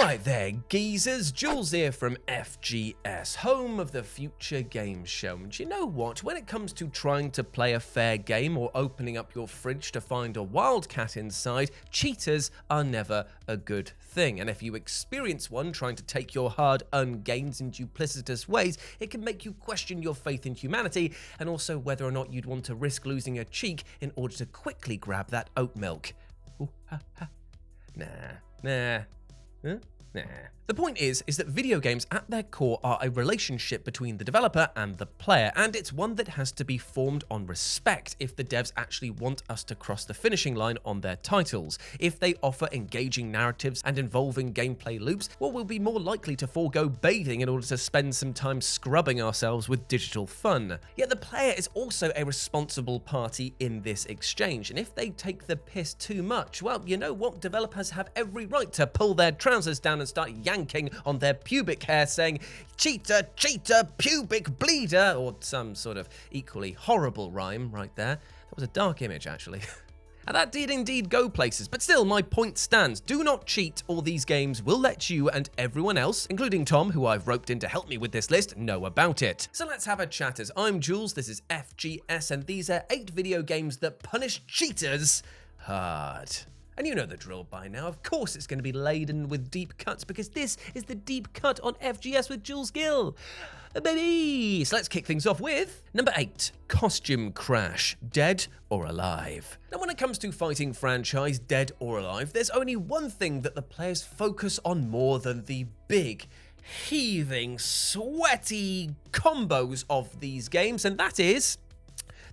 Alright there, geezers, Jules here from FGS, home of the Future Games Show. And you know what? When it comes to trying to play a fair game or opening up your fridge to find a wildcat inside, cheaters are never a good thing. And if you experience one trying to take your hard-earned gains in duplicitous ways, it can make you question your faith in humanity and also whether or not you'd want to risk losing a cheek in order to quickly grab that oat milk. Ooh, ha, ha. Nah. Huh? Nah. The point is that video games at their core are a relationship between the developer and the player, and it's one that has to be formed on respect if the devs actually want us to cross the finishing line on their titles. If they offer engaging narratives and involving gameplay loops, well, we'll be more likely to forego bathing in order to spend some time scrubbing ourselves with digital fun. Yet the player is also a responsible party in this exchange, and if they take the piss too much, well, you know what? Developers have every right to pull their trousers down and start yanking on their pubic hair saying, "Cheater, cheater, pubic bleeder," or some sort of equally horrible rhyme right there. That was a dark image, actually. And that did indeed go places, but still my point stands. Do not cheat, or these games will let you and everyone else, including Tom, who I've roped in to help me with this list, know about it. So let's have a chat. As I'm Jules, this is FGS, and these are 8 video games that punish cheaters hard. And you know the drill by now. Of course it's going to be laden with deep cuts, because this is the deep cut on FGS with Jules Gill. Baby! So let's kick things off with number 8, Costume Crash, Dead or Alive. Now when it comes to fighting franchise Dead or Alive, there's only one thing that the players focus on more than the big, heaving, sweaty combos of these games, and that is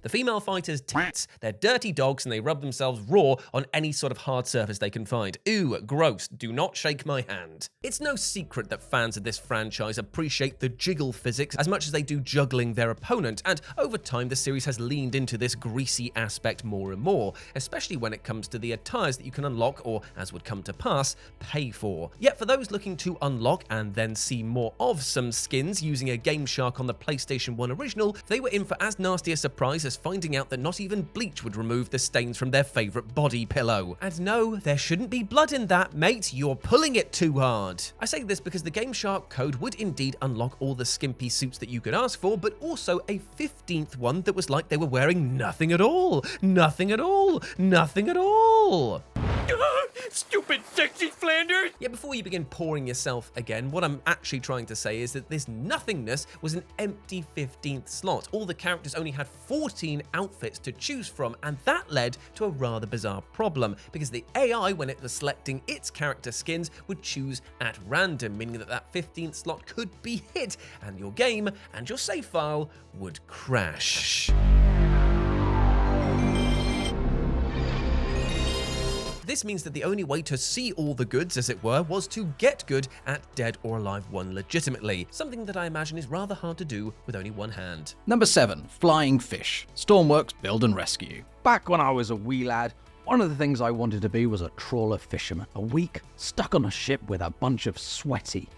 the female fighters' tits. They're dirty dogs and they rub themselves raw on any sort of hard surface they can find. Ooh, gross. Do not shake my hand. It's no secret that fans of this franchise appreciate the jiggle physics as much as they do juggling their opponent, and over time the series has leaned into this greasy aspect more and more, especially when it comes to the attires that you can unlock or, as would come to pass, pay for. Yet for those looking to unlock and then see more of some skins using a Game Shark on the PlayStation 1 original, they were in for as nasty a surprise as finding out that not even bleach would remove the stains from their favourite body pillow. And no, there shouldn't be blood in that, mate. You're pulling it too hard. I say this because the Game Shark code would indeed unlock all the skimpy suits that you could ask for, but also a 15th one that was like they were wearing nothing at all. Nothing at all. Nothing at all. Stupid sexy Flanders! Yet before you begin pouring yourself again, what I'm actually trying to say is that this nothingness was an empty 15th slot. All the characters only had 14 outfits to choose from, and that led to a rather bizarre problem, because the AI, when it was selecting its character skins, would choose at random, meaning that that 15th slot could be hit, and your game and your save file would crash. This means that the only way to see all the goods, as it were, was to get good at Dead or Alive 1 legitimately, something that I imagine is rather hard to do with only one hand. Number 7, Flying Fish, Stormworks Build and Rescue. Back when I was a wee lad, one of the things I wanted to be was a trawler fisherman. A week stuck on a ship with a bunch of sweaty,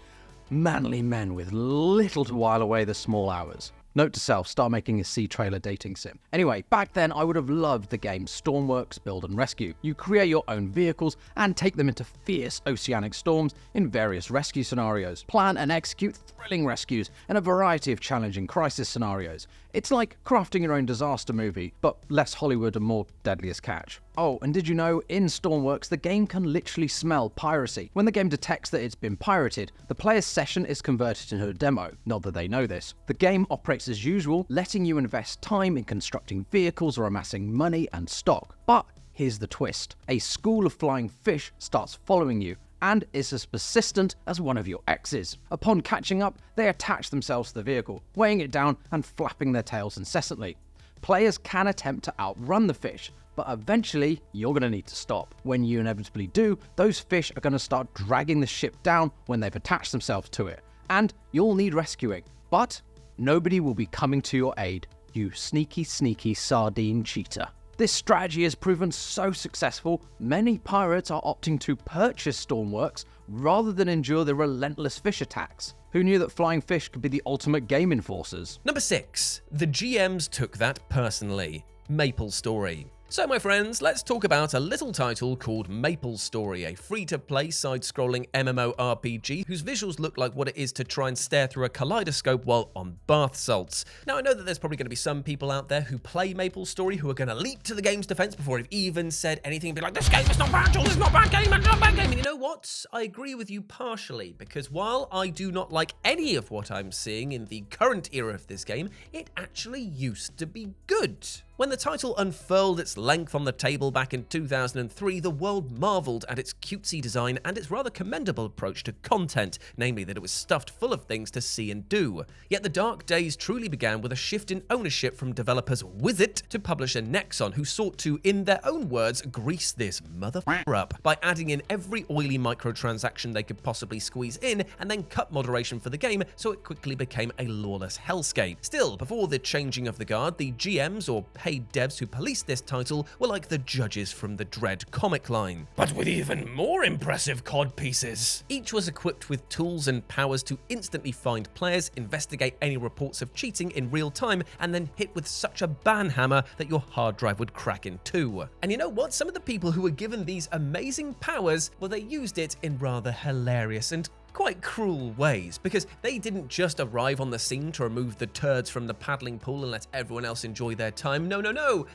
manly men with little to while away the small hours. Note to self, start making a sea trailer dating sim. Anyway, back then I would have loved the game Stormworks Build and Rescue. You create your own vehicles and take them into fierce oceanic storms in various rescue scenarios. Plan and execute thrilling rescues in a variety of challenging crisis scenarios. It's like crafting your own disaster movie, but less Hollywood and more Deadliest Catch. Oh, and did you know, in Stormworks, the game can literally smell piracy. When the game detects that it's been pirated, the player's session is converted into a demo, not that they know this. The game operates as usual, letting you invest time in constructing vehicles or amassing money and stock. But here's the twist. A school of flying fish starts following you, and is as persistent as one of your exes. Upon catching up, they attach themselves to the vehicle, weighing it down and flapping their tails incessantly. Players can attempt to outrun the fish, but eventually you're going to need to stop. When you inevitably do, those fish are going to start dragging the ship down when they've attached themselves to it, and you'll need rescuing. But nobody will be coming to your aid, you sneaky, sneaky sardine cheater. This strategy has proven so successful, many pirates are opting to purchase Stormworks rather than endure the relentless fish attacks. Who knew that flying fish could be the ultimate game enforcers? Number 6. The GMs took that personally. Maple Story. So my friends, let's talk about a little title called MapleStory, a free-to-play side-scrolling MMORPG whose visuals look like what it is to try and stare through a kaleidoscope while on bath salts. Now I know that there's probably going to be some people out there who play MapleStory who are going to leap to the game's defense before it even said anything and be like, this game is not bad, Jules, it's not bad game, it's not bad game. And you know what? I agree with you partially, because while I do not like any of what I'm seeing in the current era of this game, it actually used to be good. When the title unfurled its length on the table back in 2003, the world marveled at its cutesy design and its rather commendable approach to content, namely that it was stuffed full of things to see and do. Yet the dark days truly began with a shift in ownership from developers Wizit to publisher Nexon, who sought to, in their own words, grease this motherfucker up by adding in every oily microtransaction they could possibly squeeze in and then cut moderation for the game so it quickly became a lawless hellscape. Still, before the changing of the guard, the GMs or paid devs who policed this title were like the judges from the Dread comic line, but with even more impressive cod pieces. Each was equipped with tools and powers to instantly find players, investigate any reports of cheating in real time, and then hit with such a ban hammer that your hard drive would crack in two. And you know what? Some of the people who were given these amazing powers, well, they used it in rather hilarious and quite cruel ways, because they didn't just arrive on the scene to remove the turds from the paddling pool and let everyone else enjoy their time. No.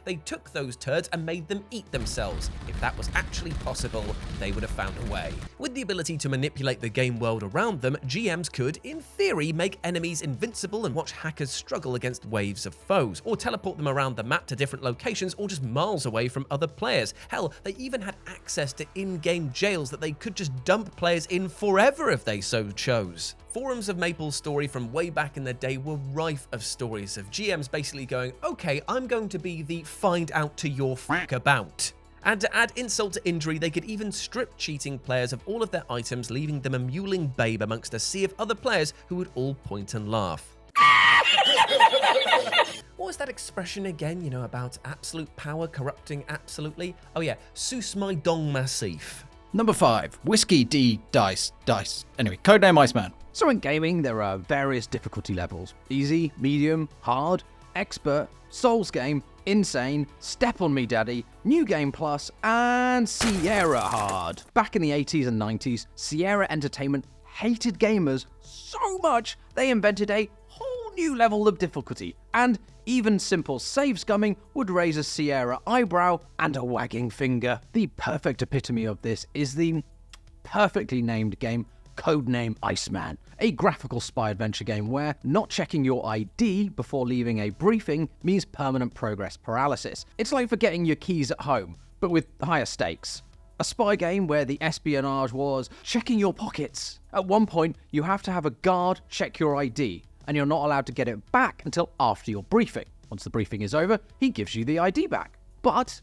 They took those turds and made them eat themselves. If that was actually possible, they would have found a way. With the ability to manipulate the game world around them, GMs could, in theory, make enemies invincible and watch hackers struggle against waves of foes, or teleport them around the map to different locations or just miles away from other players. Hell, they even had access to in-game jails that they could just dump players in forever if they so chose. Forums of MapleStory from way back in the day were rife of stories of GMs basically going, okay, I'm going to be the find out to your fuck about. And to add insult to injury, they could even strip cheating players of all of their items, leaving them a mewling babe amongst a sea of other players who would all point and laugh. What was that expression again, you know, about absolute power corrupting absolutely? Oh yeah, sus my dong massif. Number 5, Whiskey D Dice. Anyway, codename Iceman. So in gaming, there are various difficulty levels. Easy, medium, hard, expert, Souls game, insane, Step on Me Daddy, New Game Plus, and Sierra Hard. Back in the 80s and 90s, Sierra Entertainment hated gamers so much they invented a whole new level of difficulty, and even simple save scumming would raise a Sierra eyebrow and a wagging finger. The perfect epitome of this is the perfectly named game Codename Iceman, a graphical spy adventure game where not checking your ID before leaving a briefing means permanent progress paralysis. It's like forgetting your keys at home, but with higher stakes. A spy game where the espionage was checking your pockets. At one point, you have to have a guard check your ID, and you're not allowed to get it back until after your briefing. Once the briefing is over, he gives you the ID back. But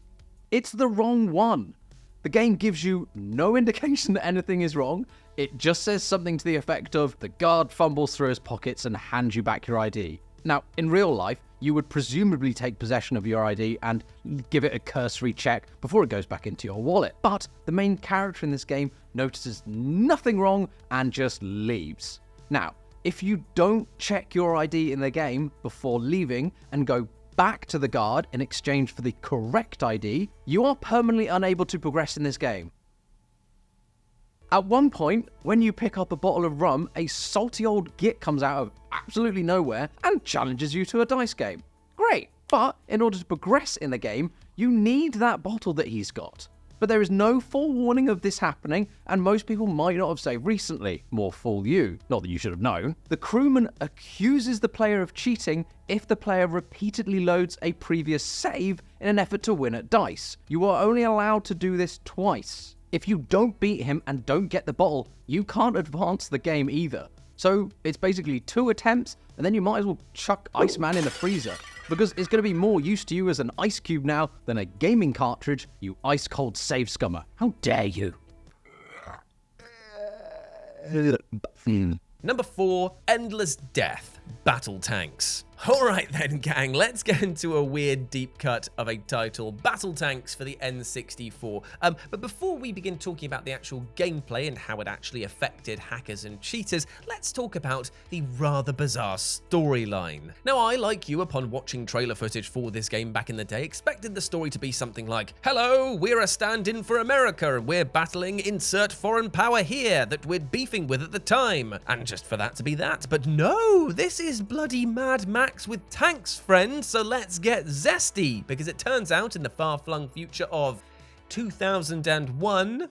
it's the wrong one. The game gives you no indication that anything is wrong. It just says something to the effect of, the guard fumbles through his pockets and hands you back your ID. Now, in real life, you would presumably take possession of your ID and give it a cursory check before it goes back into your wallet. But the main character in this game notices nothing wrong and just leaves. Now, if you don't check your ID in the game before leaving and go back to the guard in exchange for the correct ID, you are permanently unable to progress in this game. At one point, when you pick up a bottle of rum, a salty old git comes out of absolutely nowhere and challenges you to a dice game. Great, but in order to progress in the game, you need that bottle that he's got. But there is no forewarning of this happening, and most people might not have saved recently. More fool you, not that you should have known. The crewman accuses the player of cheating if the player repeatedly loads a previous save in an effort to win at dice. You are only allowed to do this twice. If you don't beat him and don't get the bottle, you can't advance the game either. So it's basically 2 attempts, and then you might as well chuck Iceman in the freezer, because it's going to be more use to you as an ice cube now than a gaming cartridge, you ice-cold save scummer. How dare you? Number 4, Endless Death. battle tanks. Alright then gang, let's get into a weird deep cut of a title, Battle Tanks for the N64. But before we begin talking about the actual gameplay and how it actually affected hackers and cheaters, let's talk about the rather bizarre storyline. Now I, like you, upon watching trailer footage for this game back in the day, expected the story to be something like, hello, we're a stand-in for America and we're battling insert foreign power here that we're beefing with at the time. And just for that to be that. But no, this is bloody Mad Max with tanks, friend, so let's get zesty, because it turns out in the far-flung future of 2001...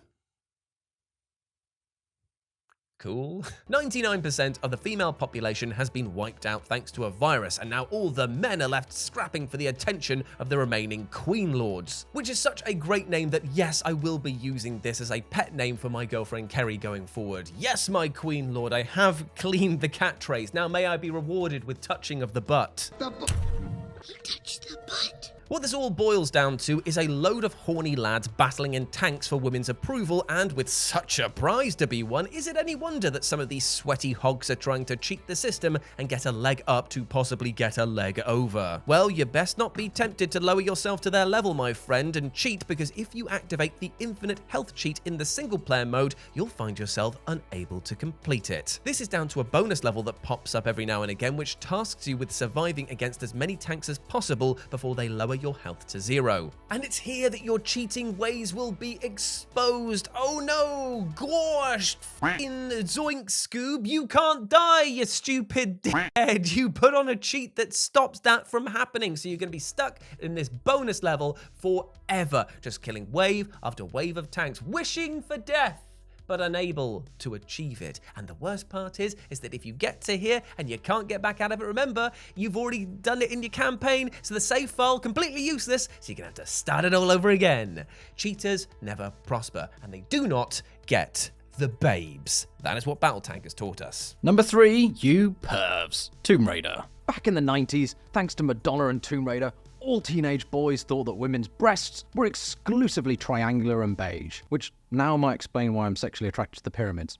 Cool. 99% of the female population has been wiped out thanks to a virus, and now all the men are left scrapping for the attention of the remaining Queen Lords. Which is such a great name that, yes, I will be using this as a pet name for my girlfriend Kerry going forward. Yes, my Queen Lord, I have cleaned the cat trays. Now may I be rewarded with touching of the butt. He touched the butt. What this all boils down to is a load of horny lads battling in tanks for women's approval, and with such a prize to be won, is it any wonder that some of these sweaty hogs are trying to cheat the system and get a leg up to possibly get a leg over? Well, you best not be tempted to lower yourself to their level, my friend, and cheat, because if you activate the infinite health cheat in the single player mode, you'll find yourself unable to complete it. This is down to a bonus level that pops up every now and again, which tasks you with surviving against as many tanks as possible before they lower your health to 0. And it's here that your cheating ways will be exposed. Oh no, gosh, f***ing zoink Scoob, you can't die, you stupid dickhead. You put on a cheat that stops that from happening, so you're going to be stuck in this bonus level forever, just killing wave after wave of tanks, wishing for death, but unable to achieve it. And the worst part is that if you get to here and you can't get back out of it, remember, you've already done it in your campaign, so the save file completely useless, so you're gonna have to start it all over again. Cheaters never prosper, and they do not get the babes. That is what Battletank has taught us. Number 3, you pervs. Tomb Raider. Back in the 90s, thanks to Madonna and Tomb Raider, all teenage boys thought that women's breasts were exclusively triangular and beige, which now might explain why I'm sexually attracted to the pyramids.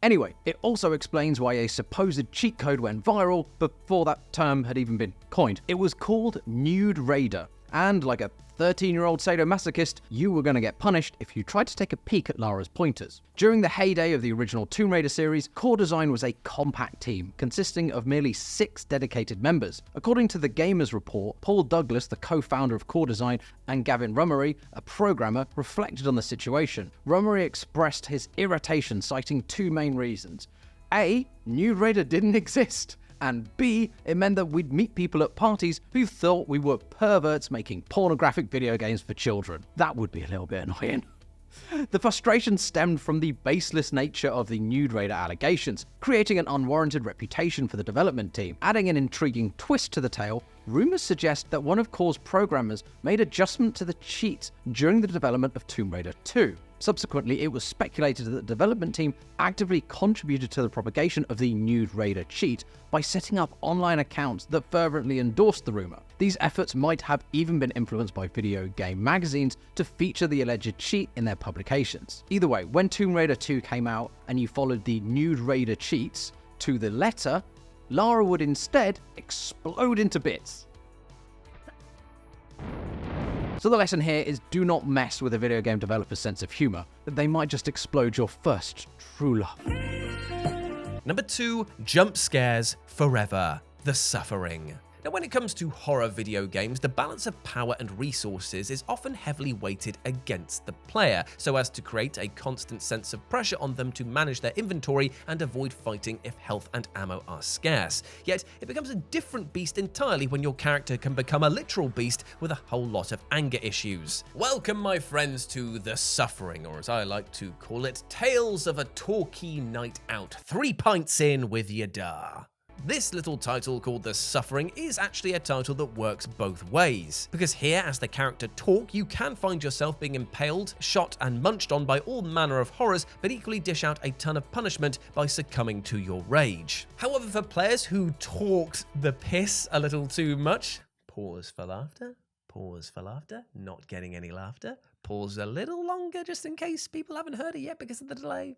Anyway, it also explains why a supposed cheat code went viral before that term had even been coined. It was called Nude Raider, and like a 13-year-old sadomasochist, you were going to get punished if you tried to take a peek at Lara's pointers. During the heyday of the original Tomb Raider series, core design was a compact team consisting of merely 6 dedicated members. According to the Gamers Report, Paul Douglas, the co-founder of core design, and Gavin Rummery, a programmer, reflected on the situation. Rummery expressed his irritation, citing 2 main reasons. A, Nude Raider didn't exist. And B, it meant that we'd meet people at parties who thought we were perverts making pornographic video games for children. That would be a little bit annoying. The frustration stemmed from the baseless nature of the Nude Raider allegations, creating an unwarranted reputation for the development team. Adding an intriguing twist to the tale, rumors suggest that one of Core's programmers made adjustment to the cheats during the development of Tomb Raider 2. Subsequently, it was speculated that the development team actively contributed to the propagation of the Nude Raider cheat by setting up online accounts that fervently endorsed the rumor. These efforts might have even been influenced by video game magazines to feature the alleged cheat in their publications. Either way, when Tomb Raider 2 came out and you followed the Nude Raider cheats to the letter, Lara would instead explode into bits. So the lesson here is do not mess with a video game developer's sense of humor, that they might just explode your first true love. Number 2, jump scares forever. The Suffering. Now, when it comes to horror video games, the balance of power and resources is often heavily weighted against the player, so as to create a constant sense of pressure on them to manage their inventory and avoid fighting if health and ammo are scarce. Yet, it becomes a different beast entirely when your character can become a literal beast with a whole lot of anger issues. Welcome, my friends, to The Suffering, or as I like to call it, Tales of a Talkie Night Out. 3 pints in with your da. This little title called The Suffering is actually a title that works both ways, because here as the character Talk, you can find yourself being impaled, shot and munched on by all manner of horrors, but equally dish out a ton of punishment by succumbing to your rage. However, for players who talked the piss a little too much, pause for laughter, not getting any laughter, pause a little longer just in case people haven't heard it yet because of the delay.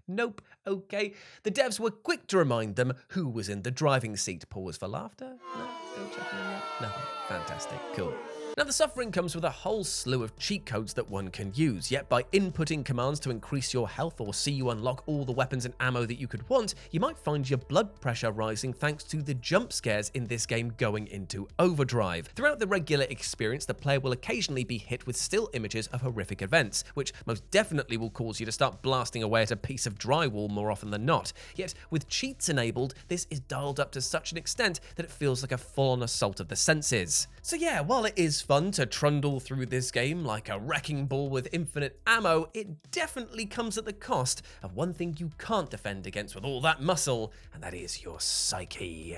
Nope. Okay. The devs were quick to remind them who was in the driving seat. Pause for laughter? No? Still checking in yet? Nothing. Fantastic. Cool. Now, the suffering comes with a whole slew of cheat codes that one can use, yet by inputting commands to increase your health or see you unlock all the weapons and ammo that you could want, you might find your blood pressure rising thanks to the jump scares in this game going into overdrive. Throughout the regular experience, the player will occasionally be hit with still images of horrific events, which most definitely will cause you to start blasting away at a piece of drywall more often than not. Yet, with cheats enabled, this is dialed up to such an extent that it feels like a full-on assault of the senses. So yeah, while it is fun to trundle through this game like a wrecking ball with infinite ammo, it definitely comes at the cost of one thing you can't defend against with all that muscle, and that is your psyche.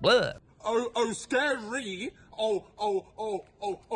Blah. Oh, scary. Oh,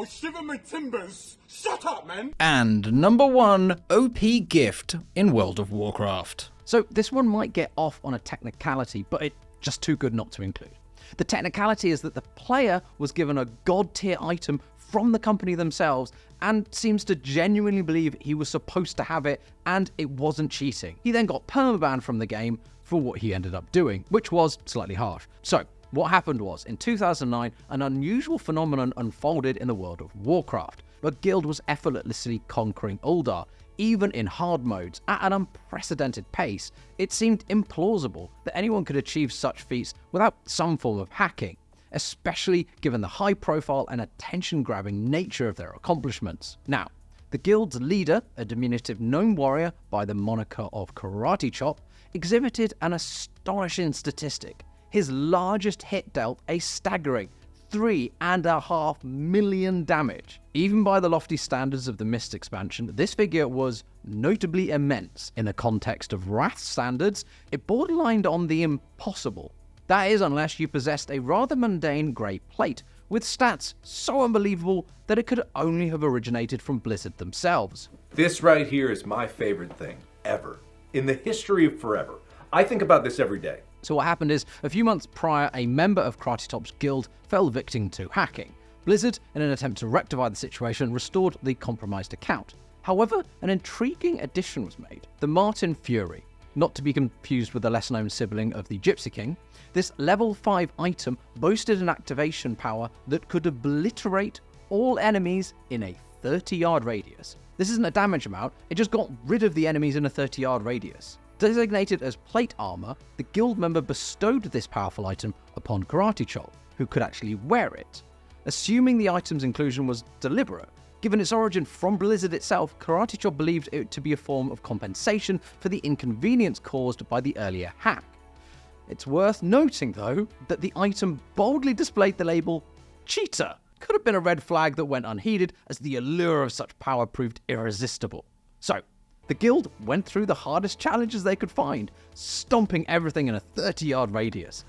shiver my timbers. Shut up, man. And number 1 OP gift in World of Warcraft. So this one might get off on a technicality, but it's just too good not to include. The technicality is that the player was given a god-tier item from the company themselves and seems to genuinely believe he was supposed to have it and it wasn't cheating. He then got permabanned from the game for what he ended up doing, which was slightly harsh. So, what happened was, in 2009, an unusual phenomenon unfolded in the world of Warcraft. A guild was effortlessly conquering Uldar, even in hard modes, at an unprecedented pace. It seemed implausible that anyone could achieve such feats without some form of hacking, especially given the high profile and attention-grabbing nature of their accomplishments. Now, the guild's leader, a diminutive gnome warrior by the moniker of Karate Chop, exhibited an astonishing statistic. His largest hit dealt a staggering 3.5 million damage. Even by the lofty standards of the Mist expansion, this figure was notably immense. In the context of Wrath standards, it borderlined on the impossible. That is, unless you possessed a rather mundane grey plate, with stats so unbelievable that it could only have originated from Blizzard themselves. This right here is my favorite thing, ever. In the history of forever. I think about this every day. So what happened is, a few months prior, a member of Karate Chop's guild fell victim to hacking. Blizzard, in an attempt to rectify the situation, restored the compromised account. However, an intriguing addition was made. The Martin Fury, not to be confused with the lesser-known sibling of the Gypsy King, this level 5 item boasted an activation power that could obliterate all enemies in a 30-yard radius. This isn't a damage amount, it just got rid of the enemies in a 30-yard radius. Designated as plate armor, the guild member bestowed this powerful item upon Karate Chop, who could actually wear it. Assuming the item's inclusion was deliberate, given its origin from Blizzard itself, Karate Chop believed it to be a form of compensation for the inconvenience caused by the earlier hack. It's worth noting, though, that the item boldly displayed the label Cheater. Could have been a red flag that went unheeded, as the allure of such power proved irresistible. So, the guild went through the hardest challenges they could find, stomping everything in a 30-yard radius.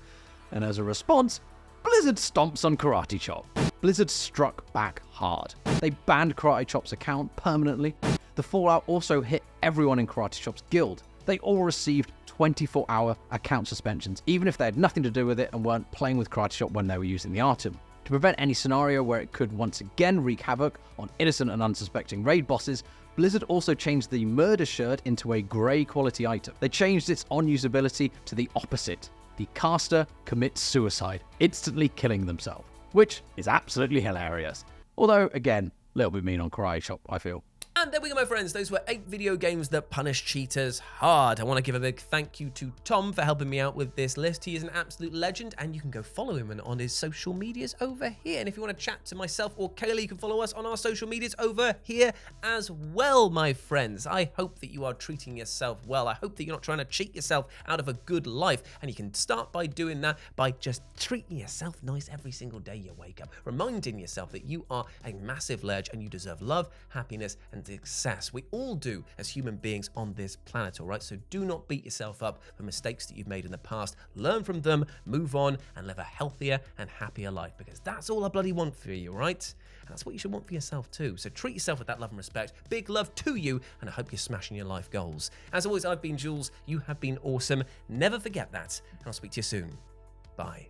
And as a response, Blizzard stomps on Karate Chop. Blizzard struck back hard. They banned Karate Chop's account permanently. The fallout also hit everyone in Karate Chop's guild. They all received 24-hour account suspensions, even if they had nothing to do with it and weren't playing with Karate Chop when they were using the item. To prevent any scenario where it could once again wreak havoc on innocent and unsuspecting raid bosses, Blizzard also changed the murder shirt into a grey quality item. They changed its on-usability to the opposite. The caster commits suicide, instantly killing themselves, which is absolutely hilarious. Although, again, a little bit mean on Karate Chop, I feel. And there we go, my friends. Those were 8 video games that punish cheaters hard. I want to give a big thank you to Tom for helping me out with this list. He is an absolute legend, and you can go follow him on his social medias over here. And if you want to chat to myself or Kaylee, you can follow us on our social medias over here as well, my friends. I hope that you are treating yourself well. I hope that you're not trying to cheat yourself out of a good life. And you can start by doing that by just treating yourself nice every single day you wake up. Reminding yourself that you are a massive ledge and you deserve love, happiness, and success. We all do as human beings on this planet, all right? So do not beat yourself up for mistakes that you've made in the past. Learn from them, move on, and live a healthier and happier life, because that's all I bloody want for you, all right? And that's what you should want for yourself too. So treat yourself with that love and respect. Big love to you, and I hope you're smashing your life goals. As always, I've been Jules. You have been awesome. Never forget that, and I'll speak to you soon. Bye.